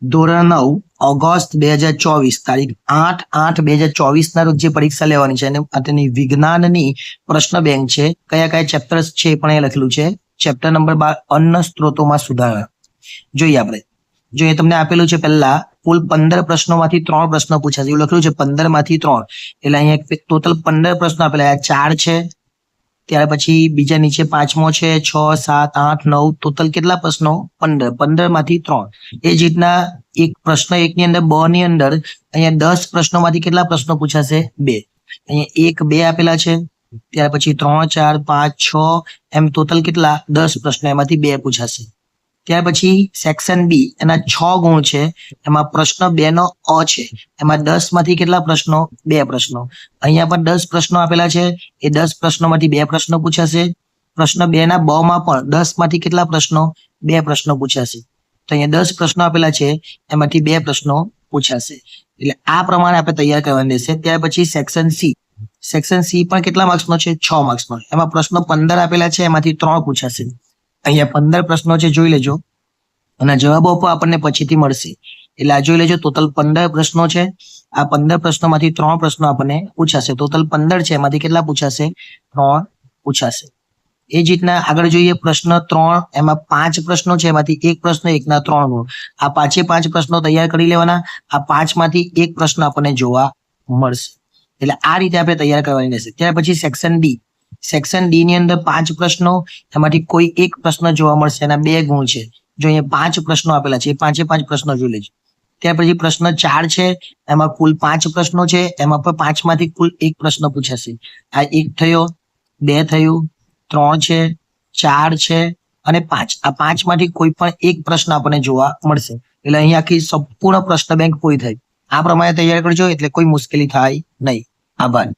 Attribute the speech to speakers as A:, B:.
A: ધોરણ 9 ઓગસ્ટ 2024 તારીખ 8/8/2024 ના રોજ જે પરીક્ષા લેવાની છે અને તેની વિજ્ઞાનની પ્રશ્ન બેંક છે. કયા કયા ચેપ્ટર્સ છે એ પણ અહીંયા લખેલું છે. ચેપ્ટર નંબર 12 અન્ન સ્ત્રોતોમાં સુધારા. જોઈએ આપણે. જો એ તમને આપેલું છે પહેલા કુલ 15 પ્રશ્નોમાંથી 3 પ્રશ્નો પૂછાશે એવું લખેલું છે. 15 માંથી 3 એટલે અહીંયા ટોટલ 15 પ્રશ્નો આપેલા. 4 છે, ત્યાર પછી બીજા નીચે પાંચમો છે, 6 7 8 9 ટોટલ કેટલા પ્રશ્નો? 15 માંથી 3. એ જ રીતના એક પ્રશ્ન એકની અંદર બ ની અંદર અહીંયા 10 પ્રશ્નોમાંથી કેટલા પ્રશ્નો પૂછાશે? 2. અહીંયા 1 2 આપેલા છે, ત્યાર પછી 3 4 5 6 એમ ટોટલ કેટલા? 10 પ્રશ્નો, એમાંથી 2 પૂછાશે. ત્યાર પછી સેક્શન બી, એના 6 ગુણ છે, એમાં પ્રશ્ન 2 નો અ છે, એમાં 10 માંથી કેટલા પ્રશ્નો? 2 પ્રશ્નો. અહીંયા પણ 10 પ્રશ્નો આપેલા છે, એ 10 પ્રશ્નોમાંથી 2 પ્રશ્નો પૂછાશે. પ્રશ્ન 2 ના બ માં પણ 10 માંથી કેટલા પ્રશ્નો? 2 પ્રશ્નો પૂછાશે. તો અહીંયા 10 પ્રશ્નો આપેલા છે, એમાંથી 2 પ્રશ્નો પૂછાશે. એટલે આ પ્રમાણે આપણે તૈયાર કરવાની રહેશે. ત્યાર પછી સેક્શન સી. સેક્શન સી પણ કેટલા માર્ક્સનો છે? 6 માર્ક્સનો. એમાં પ્રશ્નો 15 આપેલા છે, એમાંથી 3 પૂછાશે. અહીંયા 15 પ્રશ્નો છે, જોઈ લેજો, અને જવાબો પણ આપણને પછીથી મળશે. એટલે આ જોઈ લેજો, ટોટલ 15 પ્રશ્નો છે. આ 15 પ્રશ્નોમાંથી 3 પ્રશ્નો આપણને પૂછાશે. ટોટલ 15 છે, એમાંથી કેટલા પૂછાશે? 3 પૂછાશે. એ જ રીતના આગળ જોઈએ. પ્રશ્ન 3, એમાં 5 પ્રશ્નો છે, એમાંથી એક પ્રશ્ન 1 ના 3 ગુણ. આ 5 પ્રશ્નો તૈયાર કરી લેવાના. આ 5 માંથી એક પ્રશ્ન આપણને જોવા મળશે. એટલે આ રીતે આપણે તૈયાર કરવાની રહેશે. ત્યાર પછી સેક્શન ડી. સેક્શન ડી ની અંદર 5 પ્રશ્નો, એમાંથી કોઈ એક પ્રશ્ન જોવા મળશે, એના 2 ગુણ છે. જો અહીંયા 5 પ્રશ્નો આપેલા છે, એ 5 પ્રશ્નો જોઈ લેજો. ત્યાર પછી પ્રશ્ન 4 છે, એમાં કુલ 5 પ્રશ્નો છે, એમાં પણ 5 માંથી કુલ એક પ્રશ્ન પૂછાશે. આ 1 થયો, 2 થયું, 3 છે, 4 છે અને 5. આ 5 માંથી કોઈ પણ એક પ્રશ્ન આપણને જોવા મળશે. એટલે અહીંયા આખી સંપૂર્ણ પ્રશ્ન બેંક પૂરી થઈ. આ પ્રમાણે તૈયાર કરજો, એટલે કોઈ મુશ્કેલી થાય નહીં. આભાર.